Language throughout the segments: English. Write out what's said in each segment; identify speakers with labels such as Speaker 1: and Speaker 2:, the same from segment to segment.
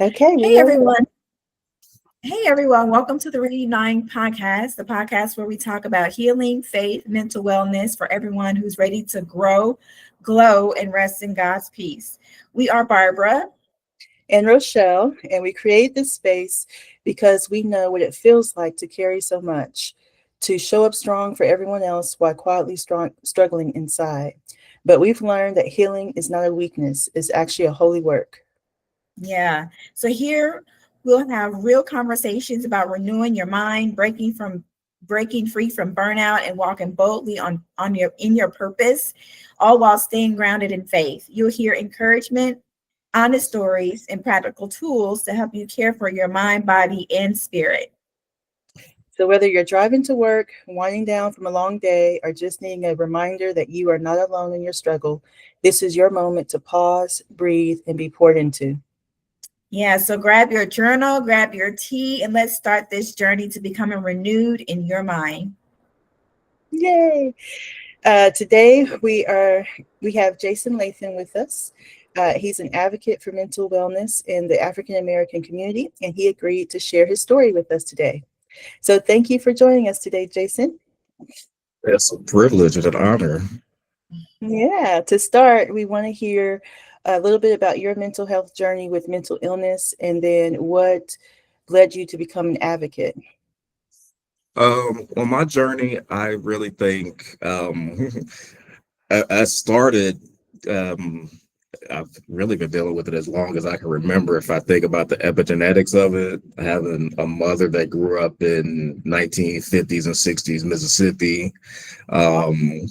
Speaker 1: Okay,
Speaker 2: Hey
Speaker 1: we're ready.
Speaker 2: everyone. Hey everyone. Welcome to the Reunite podcast, the podcast where we talk about healing, faith, mental wellness for everyone who's ready to grow, glow, and rest in God's peace. We are Barbara.
Speaker 1: And Rochelle, and we create this space because we know what it feels like to carry so much, to show up strong for everyone else while quietly struggling inside. But we've learned that healing is not a weakness, it's actually a holy work.
Speaker 2: Yeah. So here we'll have real conversations about renewing your mind, breaking free from burnout and walking boldly on your in your purpose, all while staying grounded in faith. You'll hear encouragement, honest stories, and practical tools to help you care for your mind, body, and spirit.
Speaker 1: So, whether you're driving to work, winding down from a long day, or just needing a reminder that you are not alone in your struggle, this is your moment to pause, breathe, and be poured into.
Speaker 2: Yeah, so grab your journal, grab your tea, and let's start this journey to becoming renewed in your mind.
Speaker 1: Yay! Today we have Jason Lathan with us. He's an advocate for mental wellness in the African American community, and he agreed to share his story with us today. So thank you for joining us today, Jason.
Speaker 3: It's a privilege and an honor.
Speaker 1: Yeah, to start, we want to hear a little bit about your mental health journey with mental illness, and then what led you to become an advocate.
Speaker 3: On my journey, I really think I started. Um, I've really been dealing with it as long as I can remember. If I think about the epigenetics of it, having a mother that grew up in 1950s and 60s Mississippi, um,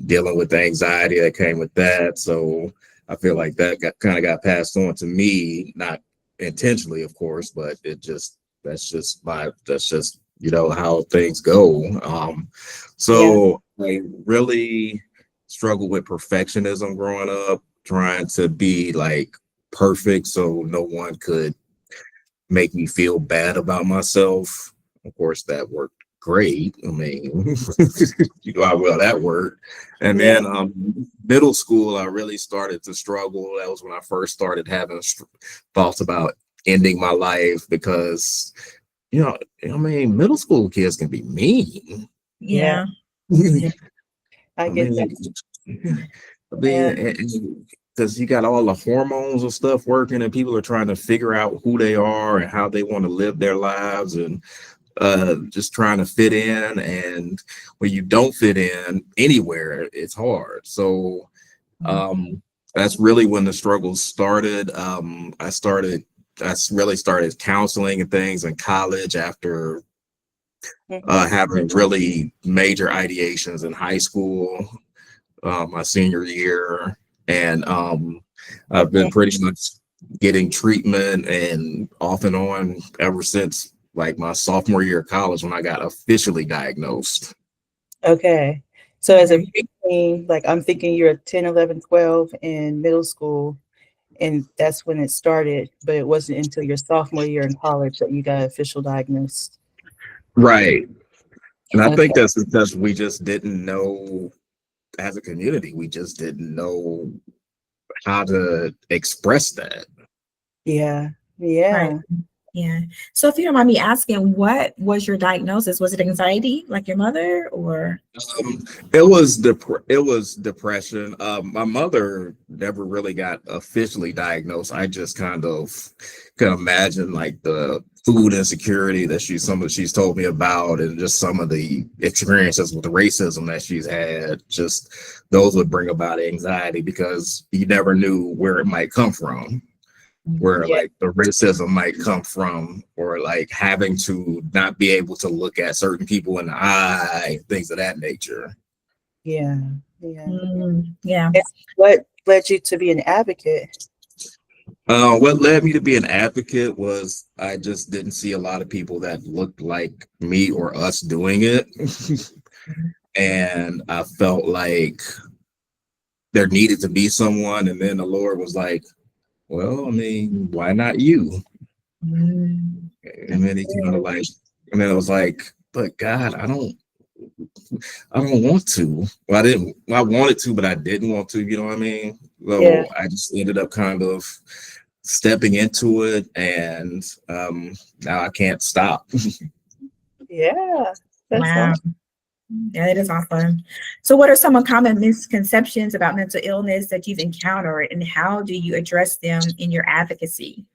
Speaker 3: dealing with the anxiety that came with that. So I feel like that got passed on to me, not intentionally, of course, but that's just how things go.
Speaker 1: Yeah,
Speaker 3: So I really struggled with perfectionism growing up, trying to be like perfect so no one could make me feel bad about myself. Of course, that worked great. I mean, you know how well that worked. And
Speaker 1: yeah,
Speaker 3: then middle school, I really started to struggle. That was when I first started having thoughts about ending my life because, I mean, middle school kids can be mean.
Speaker 1: yeah,
Speaker 2: Yeah.
Speaker 1: yeah. I
Speaker 3: I
Speaker 1: get that.
Speaker 3: mean, I
Speaker 1: Yeah,
Speaker 3: mean, because you got all the hormones and stuff working, and people are trying to figure out who they are and how they want to live their lives, and just trying to fit in. And when you don't fit in anywhere, it's hard. So um, that's really when the struggles started. I really started counseling and things in college after
Speaker 1: hmm,
Speaker 3: having really major ideations in high school, my senior year, and I've been pretty much getting treatment and off and on ever since like my sophomore year of college when I got officially diagnosed.
Speaker 1: okay. So as a
Speaker 2: Mhm.
Speaker 1: preteen, like I'm thinking you're 10, 11, 12 in middle school, and that's when it started, but it wasn't until your sophomore year in college that you got official diagnosed.
Speaker 3: Right. And I think
Speaker 1: Okay.
Speaker 3: that's because we just didn't know as a community, we just didn't know how to express that.
Speaker 1: Yeah.
Speaker 2: Right.
Speaker 1: Yeah.
Speaker 2: Yeah. So if you don't mind me asking, what was your diagnosis? Was it anxiety like your mother or?
Speaker 3: Um, it was depression. My mother never really got officially diagnosed. I just kind of can imagine like the food insecurity that she's told me about, and just some of the experiences with the racism that she's had. Just those would bring about anxiety because you never knew where it might come from, where
Speaker 1: Yeah.
Speaker 3: like the racism might come from, or like having to not be able to look at certain people in the eye, things of that nature.
Speaker 1: Yeah. Yeah.
Speaker 2: Yeah.
Speaker 1: And what led you to be an advocate?
Speaker 3: What led me to be an advocate was I just didn't see a lot of people that looked like me or us doing it. And I felt like there needed to be someone. And then the Lord was like, well, I mean, why not you?
Speaker 2: Mm.
Speaker 3: And then he kind of like, and then it was like, but God, I don't want to. Well, I didn't. I wanted to, but I didn't want to. You know what I mean?
Speaker 1: Yeah.
Speaker 3: So I just ended up kind of stepping into it, and now I can't stop.
Speaker 1: Yeah, that's
Speaker 2: Wow.
Speaker 1: awesome.
Speaker 2: Yeah, it is awesome. So what are some common misconceptions about mental illness that you've encountered, and how do you address them in your advocacy?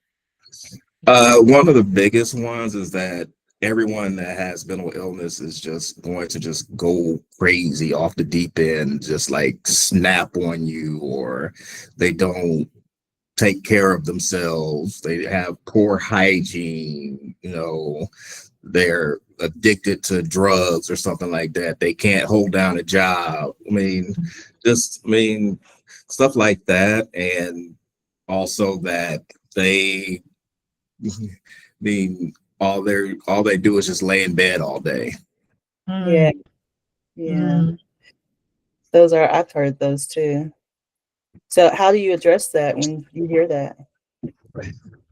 Speaker 3: One of the biggest ones is that everyone that has mental illness is just going to just go crazy off the deep end, just like snap on you, or they don't take care of themselves. They have poor hygiene, they're addicted to drugs or something like that. They can't hold down a job. Stuff like that. And also that they all they do is just lay in bed all day.
Speaker 1: Yeah, yeah. I've heard those too. So how do you address that when you hear that?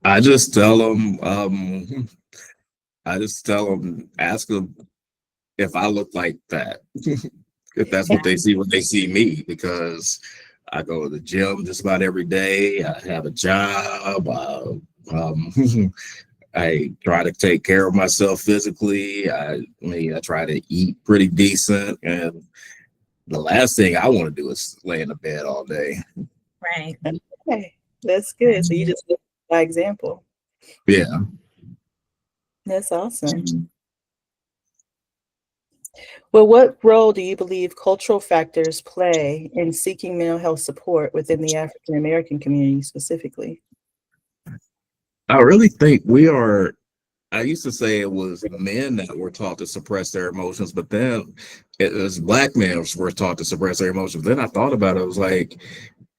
Speaker 3: I just tell them, ask them if I look like that, if that's what they see when they see me, because I go to the gym just about every day. I have a job. I try to take care of myself physically. I try to eat pretty decent, and the last thing I want to do is lay in the bed all day.
Speaker 2: Right.
Speaker 1: Okay, that's good. So you just live by example.
Speaker 3: Yeah.
Speaker 1: That's awesome. Well, what role do you believe cultural factors play in seeking mental health support within the African American community specifically?
Speaker 3: I really think I used to say it was men that were taught to suppress their emotions, but then it was Black men were taught to suppress their emotions. Then I thought about it, it was like,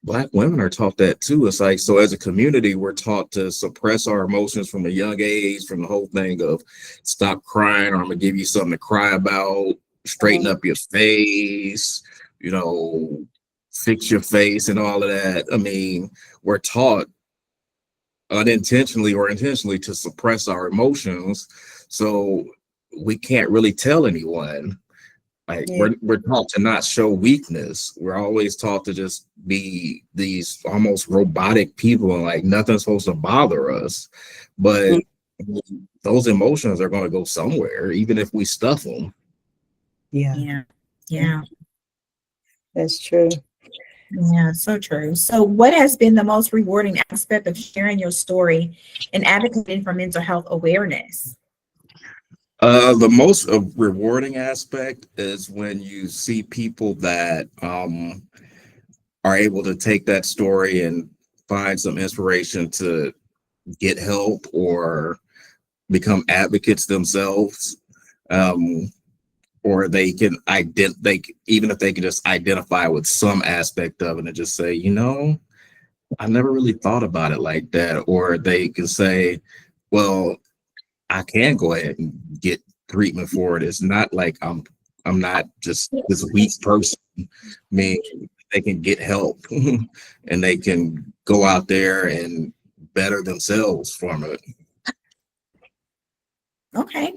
Speaker 3: Black women are taught that too. It's like, so as a community, we're taught to suppress our emotions from a young age, from the whole thing of stop crying, or I'm gonna give you something to cry about, straighten up your face, fix your face and all of that. We're taught unintentionally or intentionally to suppress our emotions, so we can't really tell anyone. Like, we're taught to not show weakness. We're always taught to just be these almost robotic people, and like nothing's supposed to bother us. But those emotions are going to go somewhere, even if we stuff them.
Speaker 2: Yeah.
Speaker 1: That's true.
Speaker 2: Yeah, so true. So what has been the most rewarding aspect of sharing your story and advocating for mental health awareness?
Speaker 3: The most rewarding aspect is when you see people that are able to take that story and find some inspiration to get help or become advocates themselves, or they can even if they can just identify with some aspect of it and just say, I never really thought about it like that. Or they can say, well, I can go ahead and get treatment for it. It's not like I'm not just this weak person. They can get help and they can go out there and better themselves from it.
Speaker 2: Okay.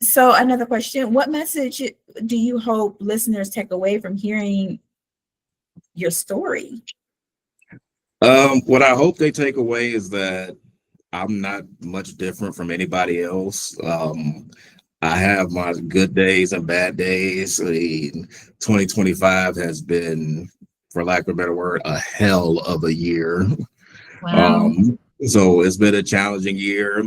Speaker 2: So another question, what message do you hope listeners take away from hearing your story?
Speaker 3: What I hope they take away is that I'm not much different from anybody else. I have my good days and bad days. 2025 has been, for lack of a better word, a hell of a year.
Speaker 2: Wow.
Speaker 3: So it's been a challenging year.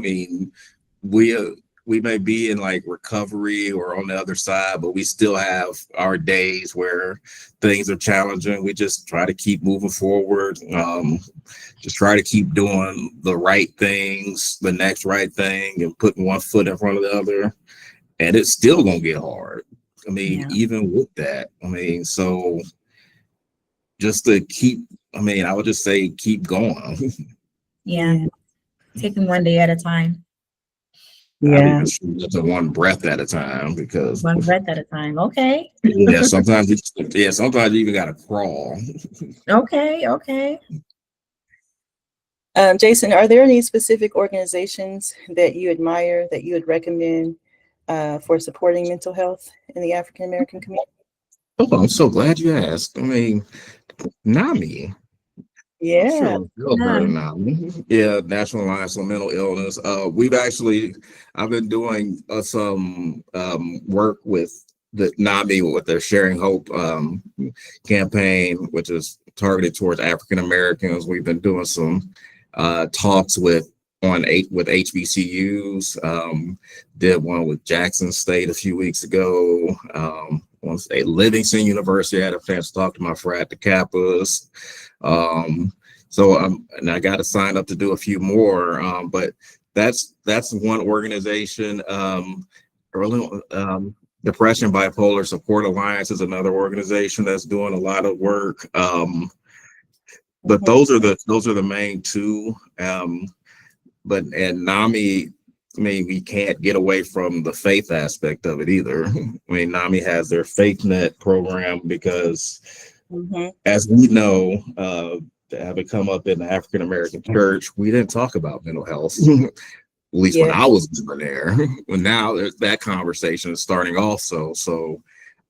Speaker 3: We may be in like recovery or on the other side, but we still have our days where things are challenging. We just try to keep moving forward. Just try to keep doing the right things, the next right thing, and putting one foot in front of the other. And it's still gonna get hard. Even with that. So just to keep, I would just say keep going.
Speaker 2: Yeah. Taking one day at a time.
Speaker 1: Yeah.
Speaker 3: I even to one breath at a time, because
Speaker 2: one breath at a time. Okay.
Speaker 3: Sometimes you even gotta crawl.
Speaker 2: Okay.
Speaker 1: Jason, are there any specific organizations that you admire that you would recommend for supporting mental health in the African American community?
Speaker 3: Oh, I'm so glad you asked. NAMI. I'm
Speaker 1: Yeah.
Speaker 3: sure we feel better now. Yeah, National Alliance on Mental Illness. I've been doing some work with the NAMI with their Sharing Hope campaign, which is targeted towards African Americans. We've been doing some talks with HBCUs. Did one with Jackson State a few weeks ago. One state, Livingston University. I had a chance to talk to my frat, the Kappas. And I got to sign up to do a few more. But that's one organization. Depression Bipolar Support Alliance is another organization that's doing a lot of work. But those are the main two. But NAMI, I mean, we can't get away from the faith aspect of it either. I mean, NAMI has their Faith Net program because, as we know, having come up in the African American church, we didn't talk about mental health. At least when I was living there. Well, now that conversation is starting also. So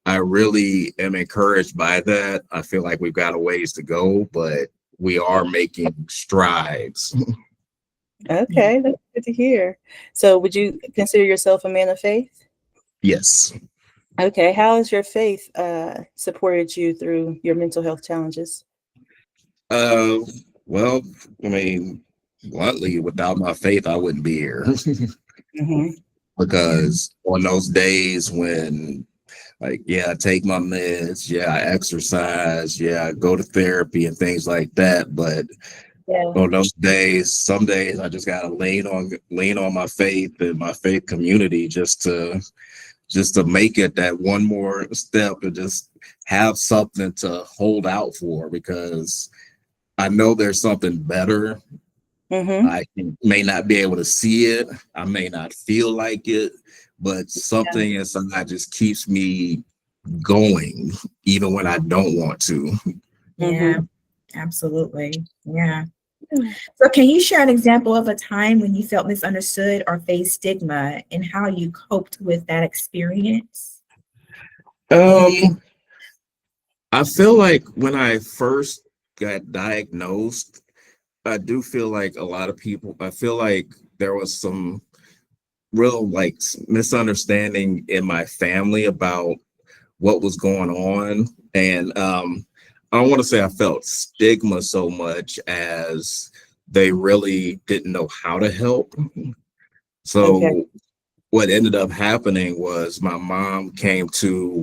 Speaker 3: I really am encouraged by that. I feel like we've got a ways to go, but we are making strides.
Speaker 1: Okay, that's good to hear. So would you consider yourself a man of faith?
Speaker 3: Yes.
Speaker 1: Okay, how has your faith supported you through your mental health challenges?
Speaker 3: Well, I mean, bluntly, without my faith, I wouldn't be here. Because on those days when, like, yeah, I take my meds, yeah, I exercise, yeah, I go to therapy and things like that, but on those days, some days I just gotta lean on my faith and my faith community just to make it that one more step and just have something to hold out for, because I know there's something better. I may not be able to see it. I may not feel like it, but something inside just keeps me going, even when I don't want to.
Speaker 2: Yeah, absolutely. Yeah. So can you share an example of a time when you felt misunderstood or faced stigma and how you coped with that experience?
Speaker 3: I feel like when I first got diagnosed, I do feel like I feel like there was some real like misunderstanding in my family about what was going on. And I don't want to say I felt stigma so much as they really didn't know how to help. So what ended up happening was my mom came to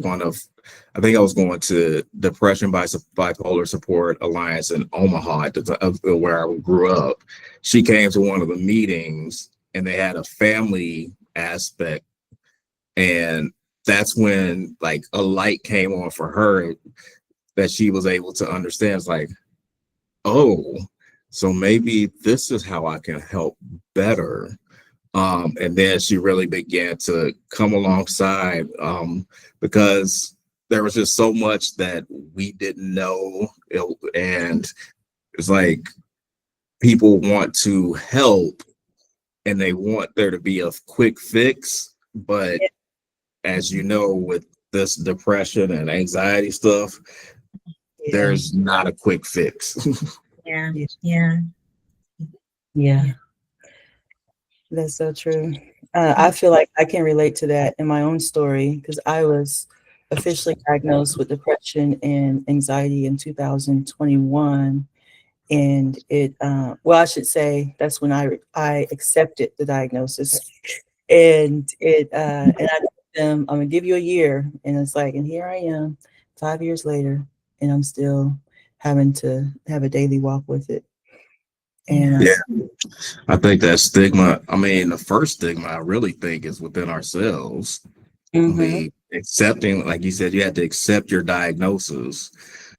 Speaker 3: I think I was going to Depression Bipolar Support Alliance in Omaha, where I grew up. She came to one of the meetings and they had a family aspect. And that's when like a light came on for her that she was able to understand. It's like, oh, so maybe this is how I can help better. And then she really began to come alongside because there was just so much that we didn't know. And it's like people want to help and they want there to be a quick fix. But as you know, with this depression and anxiety stuff, there's not a quick fix.
Speaker 2: Yeah.
Speaker 1: That's so true. I feel like I can relate to that in my own story because I was officially diagnosed with depression and anxiety in 2021. And I should say that's when I accepted the diagnosis. And I told them, I'm gonna give you a year. And it's like, and here I am 5 years later, and I'm still having to have a daily walk with it. And
Speaker 3: I think that stigma, I mean, the first stigma I really think is within ourselves. I mean, accepting, like you said, you have to accept your diagnosis.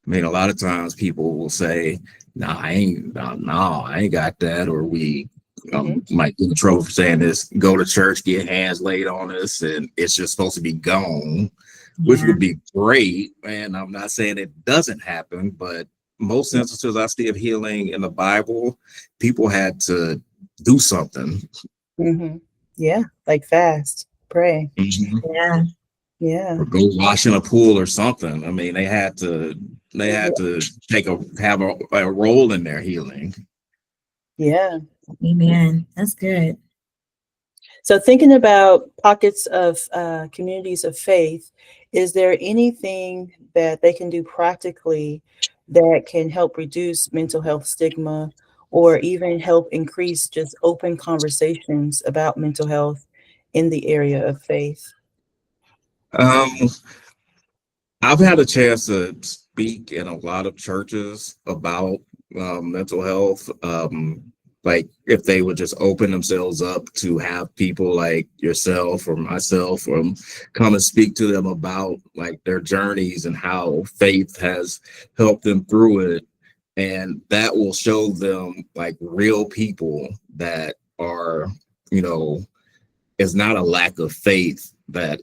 Speaker 3: I mean, a lot of times people will say, I ain't got that. Or we might get in trouble for saying this, go to church, get hands laid on us, and it's just supposed to be gone, which would be great. And I'm not saying it doesn't happen, but most instances I see of healing in the Bible, people had to do something.
Speaker 1: Yeah, like fast, pray.
Speaker 2: Yeah.
Speaker 1: Yeah.
Speaker 3: Or go wash in a pool or something. I mean, they had to they had to have a role in their healing.
Speaker 1: Yeah.
Speaker 2: Amen. That's good.
Speaker 1: So thinking about pockets of communities of faith, is there anything that they can do practically that can help reduce mental health stigma or even help increase just open conversations about mental health in the area of faith?
Speaker 3: Um, I've had a chance to speak in a lot of churches about mental health. Like if they would just open themselves up to have people like yourself or myself come and speak to them about like their journeys and how faith has helped them through it. And that will show them like real people that are, you know, it's not a lack of faith that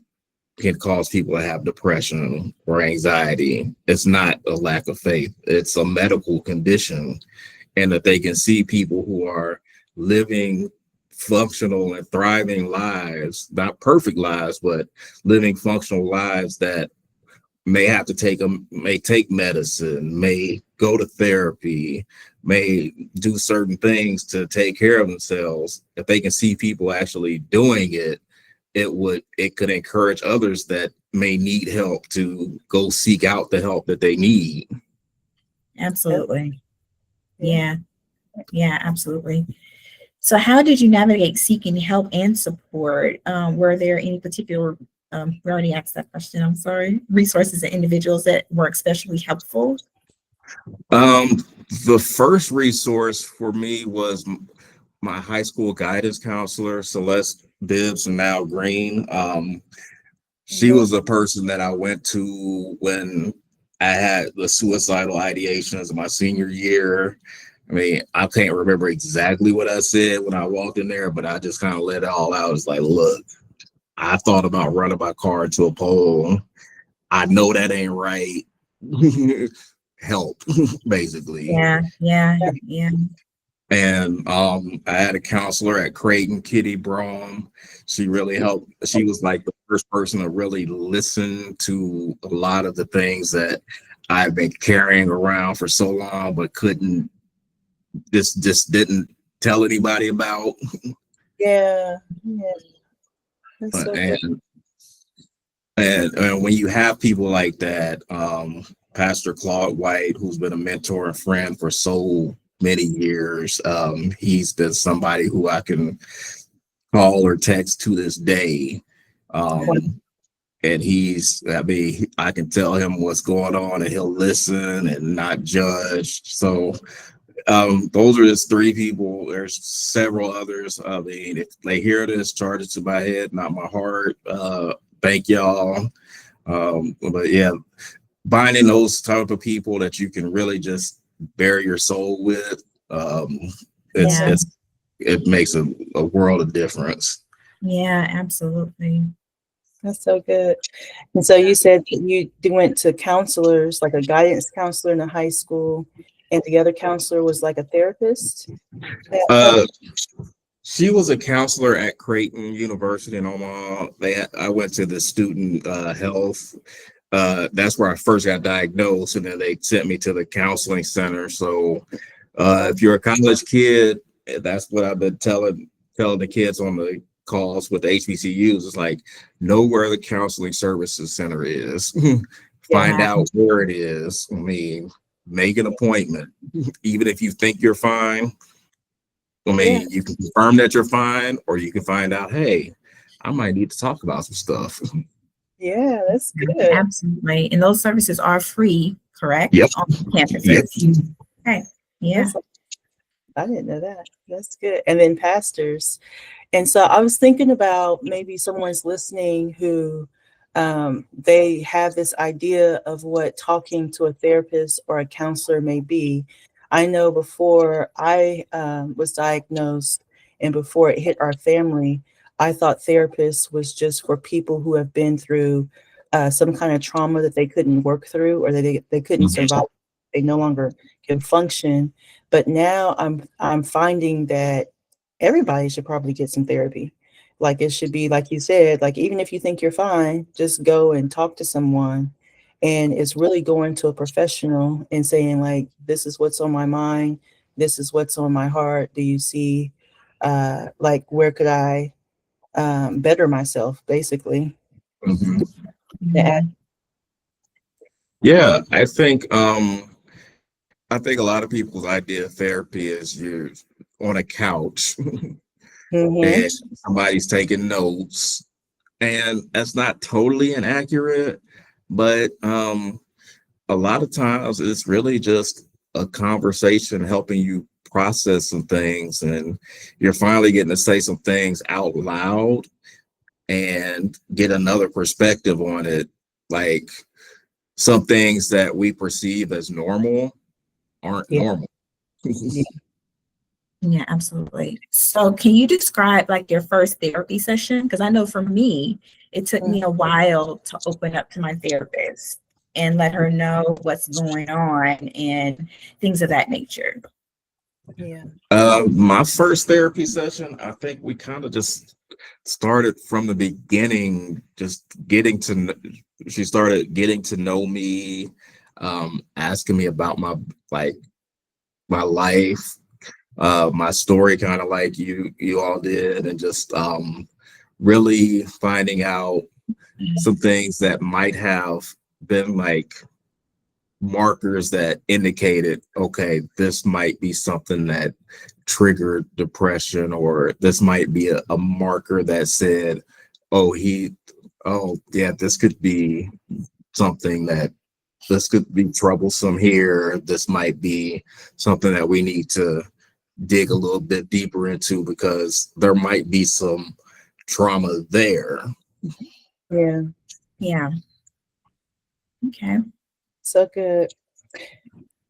Speaker 3: can cause people to have depression or anxiety. It's not a lack of faith. It's a medical condition, and that they can see people who are living functional and thriving lives, not perfect lives, but living functional lives that may take medicine, may go to therapy, may do certain things to take care of themselves. If they can see people actually doing it, it could encourage others that may need help to go seek out the help that they need.
Speaker 2: Absolutely. Yeah. Yeah, absolutely. So how did you navigate seeking help and support? Were there any particular, we already asked that question, I'm sorry, resources and individuals that were especially helpful?
Speaker 3: The first resource for me was my high school guidance counselor, Celeste Bibbs and now Green. She was a person that I went to when I had the suicidal ideations in my senior year. I mean, I can't remember exactly what I said when I walked in there, but I just kind of let it all out. It's like, look, I thought about running my car into a pole. I know that ain't right. Help, basically.
Speaker 2: Yeah, yeah, yeah.
Speaker 3: And I had a counselor at Creighton, Kitty Brom. She really helped. She was like the first person to really listen to a lot of the things that I've been carrying around for so long, but couldn't just didn't tell anybody about.
Speaker 1: Yeah. Yeah. That's so good.
Speaker 3: And when you have people like that, Pastor Claude White, who's been a mentor and friend for so many years, he's been somebody who I can call or text to this day. And I mean, I can tell him what's going on and he'll listen and not judge. So those are just three people. There's several others. I mean, if they hear this, charge it to my head, not my heart. Thank y'all. But yeah, finding those type of people that you can really just bare your soul with, it makes a world of difference.
Speaker 2: Yeah, absolutely.
Speaker 1: That's so good. And so you said you went to counselors, like a guidance counselor in a high school, and the other counselor was like a therapist?
Speaker 3: She was a counselor at Creighton University in Omaha. I went to the student health. That's where I first got diagnosed, and then they sent me to the counseling center. So if you're a college kid, that's what I've been telling the kids on the calls with the HBCUs. It's like, know where the counseling services center is. Find out where it is. I mean, make an appointment. Even if you think you're fine, I mean, you can confirm that you're fine, or you can find out, hey, I might need to talk about some stuff.
Speaker 1: Yeah, that's good.
Speaker 2: Absolutely. And those services are free, correct?
Speaker 3: Yep.
Speaker 2: On campuses.
Speaker 3: Yep.
Speaker 2: Okay. Yeah.
Speaker 1: I didn't know that. That's good. And then pastors. And so I was thinking about maybe someone's listening who they have this idea of what talking to a therapist or a counselor may be. I know before I was diagnosed and before it hit our family, I thought therapists was just for people who have been through some kind of trauma that they couldn't work through or they couldn't survive. They no longer can function. But now I'm finding that everybody should probably get some therapy. Like it should be, like you said, like even if you think you're fine, just go and talk to someone And it's really going to a professional and saying, like, this is what's on my mind. This is what's on my heart. Do you see, like, where could I better myself, basically?
Speaker 3: Mhm.
Speaker 1: Yeah.
Speaker 3: Yeah, I think a lot of people's idea of therapy is you're on a couch
Speaker 1: Mm-hmm.
Speaker 3: and somebody's taking notes, and that's not totally inaccurate, but a lot of times it's really just a conversation helping you process some things, and you're finally getting to say some things out loud and get another perspective on it. Like, some things that we perceive as normal aren't
Speaker 1: Yeah.
Speaker 3: normal.
Speaker 1: Yeah.
Speaker 2: Yeah, absolutely. So can you describe like your first therapy session? Because I know for me, it took me a while to open up to my therapist and let her know what's going on and things of that nature.
Speaker 1: Yeah.
Speaker 3: My first therapy session, I think we kind of just started from the beginning, just she started getting to know me, asking me about like my life, my story, kind of like you all did, and just really finding out some things that might have been like markers that indicated, okay, this might be something that triggered depression, or this might be a marker that said, oh, oh, yeah, this could be something that this could be troublesome here. This might be something that we need to dig a little bit deeper into because there might be some trauma there.
Speaker 1: Yeah.
Speaker 2: Yeah. Okay.
Speaker 1: So good.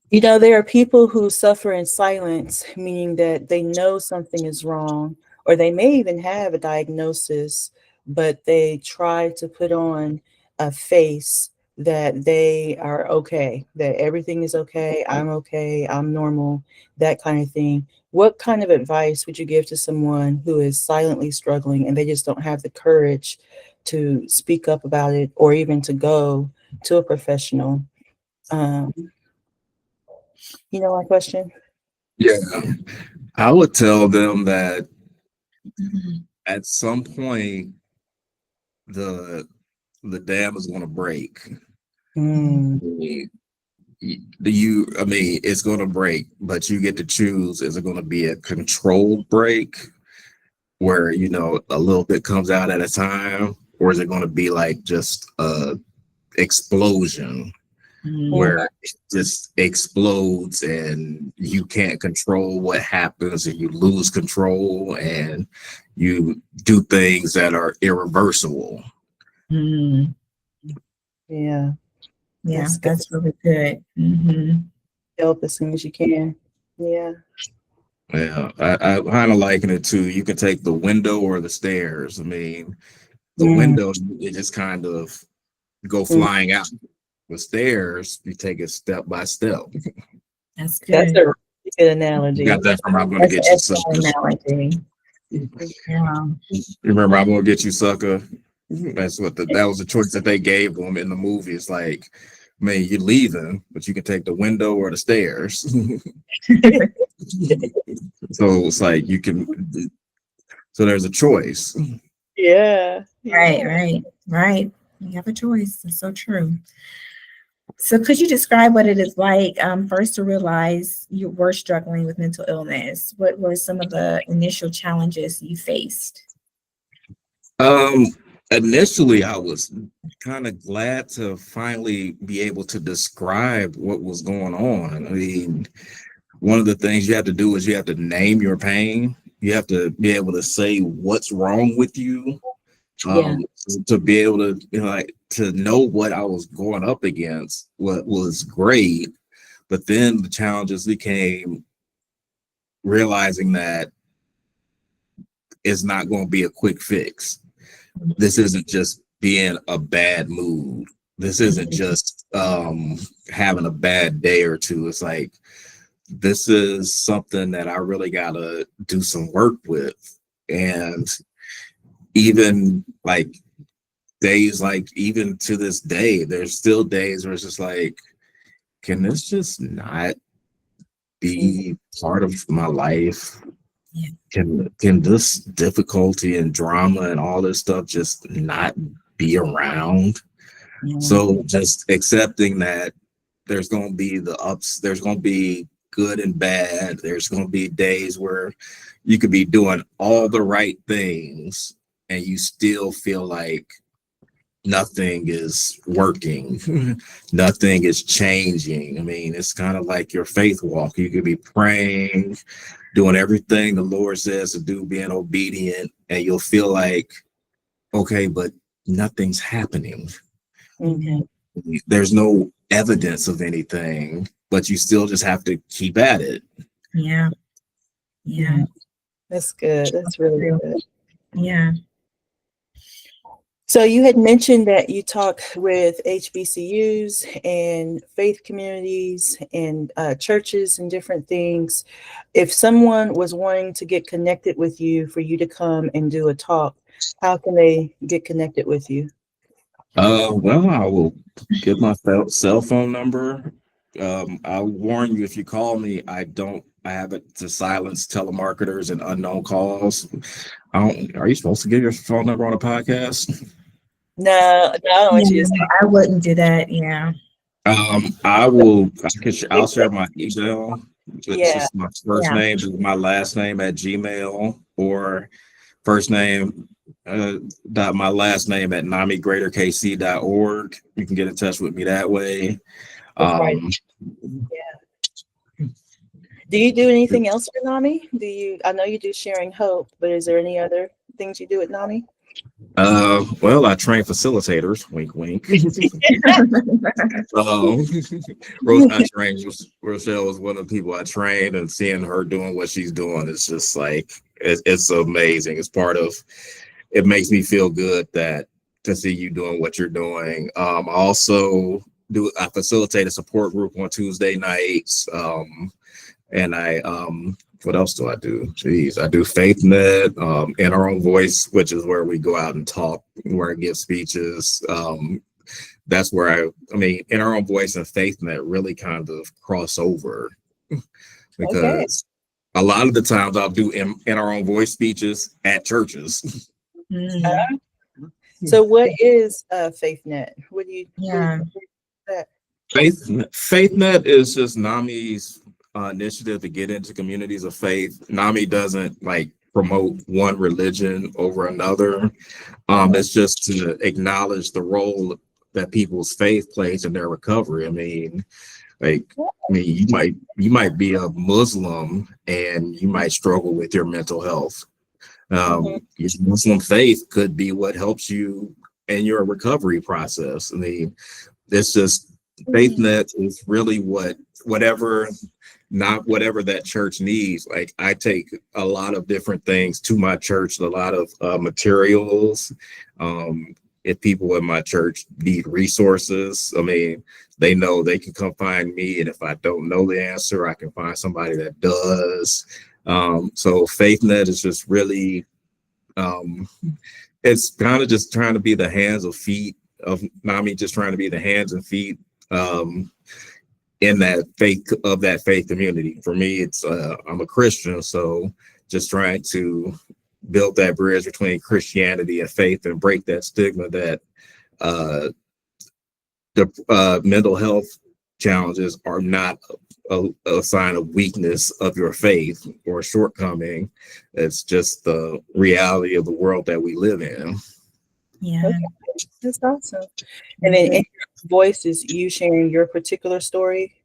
Speaker 1: You know, there are people who suffer in silence, meaning that they know something is wrong, or they may even have a diagnosis, but they try to put on a face that they are okay, that everything is okay, I'm normal, that kind of thing. What kind of advice would you give to someone who is silently struggling and they just don't have the courage to speak up about it or even to go to a professional? Um, you know my question?
Speaker 3: Yeah, I would tell them that
Speaker 2: Mhm.
Speaker 3: at some point the the dam is going to break.
Speaker 1: Mm,
Speaker 3: I mean, it's going to break, but you get to choose. Is it going to be a controlled break where, a little bit comes out at a time, or is it going to be like just a explosion
Speaker 1: yeah,
Speaker 3: where it just explodes and you can't control what happens and you lose control and you do things that are irreversible?
Speaker 2: Mm.
Speaker 1: yeah.
Speaker 2: Yeah,
Speaker 1: That's good.
Speaker 2: that's really good.
Speaker 1: Help as soon as you can. Yeah.
Speaker 3: Yeah, I kind of liken it to, you can take the window or the stairs. I mean, the
Speaker 1: Mm,
Speaker 3: window, you just kind of go
Speaker 1: mm.
Speaker 3: flying out. The stairs, you take it step by step.
Speaker 2: That's
Speaker 1: That's
Speaker 2: good.
Speaker 1: a really good
Speaker 3: You
Speaker 1: analogy.
Speaker 3: got that from I'm gonna
Speaker 2: That's an
Speaker 3: get you,
Speaker 2: excellent
Speaker 3: sucker.
Speaker 2: analogy.
Speaker 3: You
Speaker 2: Yeah.
Speaker 3: remember I'm gonna get you, sucker? That was the choice that they gave them in the movie. It's like, man, you're leaving, but you can take the window or the stairs. So it's like so there's a choice.
Speaker 1: Yeah.
Speaker 2: Right,
Speaker 1: Yeah.
Speaker 2: right, right. You have a choice. It's so true. So could you describe what it is like first to realize you were struggling with mental illness? What were some of the initial challenges you faced?
Speaker 3: Um, Initially, I was kind of glad to finally be able to describe what was going on. I mean, one of the things you have to do is you have to name your pain. You have to be able to say what's wrong with you.
Speaker 1: Yeah.
Speaker 3: To be able to, like, to know what I was going up against, what was great. But then the challenges became realizing that it's not going to be a quick fix. This isn't just being a bad mood. This isn't just having a bad day or two. It's like, this is something that I really gotta do some work with. And even like days, like even to this day, there's still days where it's just like, can this just not be part of my life?
Speaker 2: Yeah.
Speaker 3: Can this difficulty and drama and all this stuff just not be around?
Speaker 2: Yeah.
Speaker 3: So just accepting that there's going to be the ups, there's going to be good and bad. There's going to be days where you could be doing all the right things and you still feel like nothing is working, nothing is changing. I mean, it's kind of like your faith walk. You could be praying, doing everything the Lord says to do, being obedient, and you'll feel like, okay, but nothing's happening.
Speaker 1: Mhm.
Speaker 3: There's no evidence of anything, but you still just have to keep at it.
Speaker 2: Yeah. Yeah.
Speaker 1: That's good. That's really good.
Speaker 2: Yeah.
Speaker 1: So you had mentioned that you talk with HBCUs and faith communities and churches and different things. If someone was wanting to get connected with you for you to come and do a talk, how can they get connected with you?
Speaker 3: Well, I will give my cell phone number. I'll warn you, if you call me, I have it to silence telemarketers and unknown calls. Are you supposed to give your phone number on a podcast?
Speaker 1: No, I don't want you to say.
Speaker 2: I wouldn't do that. Yeah.
Speaker 3: I'll share my email. It's
Speaker 1: Yeah.
Speaker 3: just my first
Speaker 2: Yeah.
Speaker 3: name to my last name at Gmail, or first name dot my last name at namigreaterkc.org. You can get in touch with me that way.
Speaker 1: That's right. Do you do anything else for NAMI? I know you do Sharing Hope, but is there any other things you do at NAMI?
Speaker 3: Well, I train facilitators. Wink, wink. I trained Rochelle was one of the people I trained, and seeing her doing what she's doing is just like it's amazing. It makes me feel good to see you doing what you're doing. I facilitate a support group on Tuesday nights. And what else do I do? Jeez, I do FaithNet, in our own voice, which is where we go out and talk, where I give speeches. That's where in our own voice and FaithNet really kind of cross over, because a lot of the times I'll do in our own voice speeches at churches.
Speaker 1: So what is FaithNet? What do you?
Speaker 2: Yeah.
Speaker 3: FaithNet is just NAMI's initiative to get into communities of faith. NAMI doesn't promote one religion over another. It's just to acknowledge the role that people's faith plays in their recovery. You might be a Muslim and you might struggle with your mental health. Your Muslim faith could be what helps you in your recovery process. It's just FaithNet is really whatever that church needs. I take a lot of different things to my church, a lot of materials. If people in my church need resources, they know they can come find me, and if I don't know the answer, I can find somebody that does. So FaithNet is just really, it's kind of just trying to be the hands and feet of NAMI, just trying to be the hands and feet in that faith community. For me, it's I'm a Christian, so just trying to build that bridge between Christianity and faith and break that stigma that the mental health challenges are not a sign of weakness of your faith or a shortcoming. It's just the reality of the world that we live in.
Speaker 2: Yeah.
Speaker 1: Okay. That's awesome. And then in your voice is you sharing your particular story,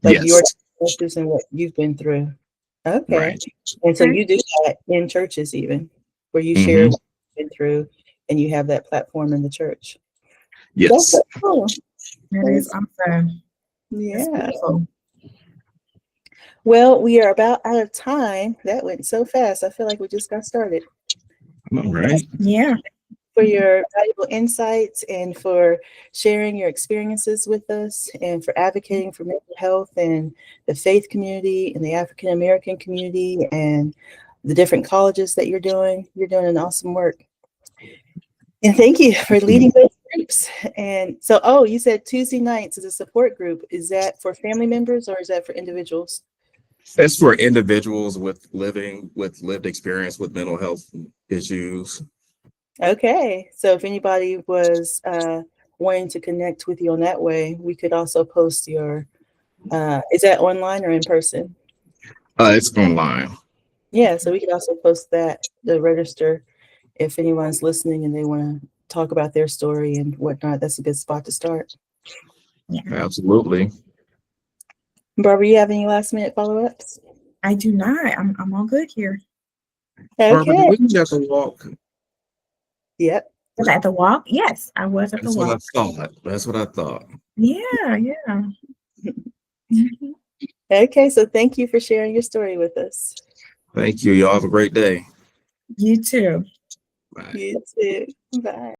Speaker 3: Yes.
Speaker 1: your experiences and what you've been through. Okay.
Speaker 3: Right.
Speaker 1: And so you do that in churches, even where you share what you've been through, and you have that platform in the church.
Speaker 3: Yes.
Speaker 1: That's so cool.
Speaker 2: That is awesome.
Speaker 1: Yeah. Well, we are about out of time. That went so fast. I feel like we just got started.
Speaker 3: All right.
Speaker 2: Yeah.
Speaker 1: For your valuable insights and for sharing your experiences with us and for advocating for mental health and the faith community and the African American community and the different colleges that you're doing. You're doing an awesome work. And thank you for leading those groups. And so, oh, you said Tuesday nights is a support group. Is that for family members or is that for individuals?
Speaker 3: That's for individuals with lived experience with mental health issues.
Speaker 1: Okay. So if anybody was wanting to connect with you on that way, we could also post your, is that online or in person?
Speaker 3: It's online.
Speaker 1: Yeah, so we could also post that, the register, if anyone's listening and they want to talk about their story and whatnot. That's a good spot to start.
Speaker 2: Yeah,
Speaker 3: Absolutely.
Speaker 1: Barbara, you have any last minute follow-ups?
Speaker 2: I do not. I'm all good here.
Speaker 3: Barbara,
Speaker 1: Okay.
Speaker 3: did we just walk?
Speaker 1: Yep.
Speaker 2: Was I at the walk? Yes, I was at the
Speaker 3: That's what I
Speaker 2: walk.
Speaker 3: thought. That's what I thought.
Speaker 2: Yeah, yeah. Mhm.
Speaker 1: Okay, so thank you for sharing your story with us.
Speaker 3: Thank you. Y'all have a great day.
Speaker 2: You too.
Speaker 3: Bye.
Speaker 1: You too. Bye.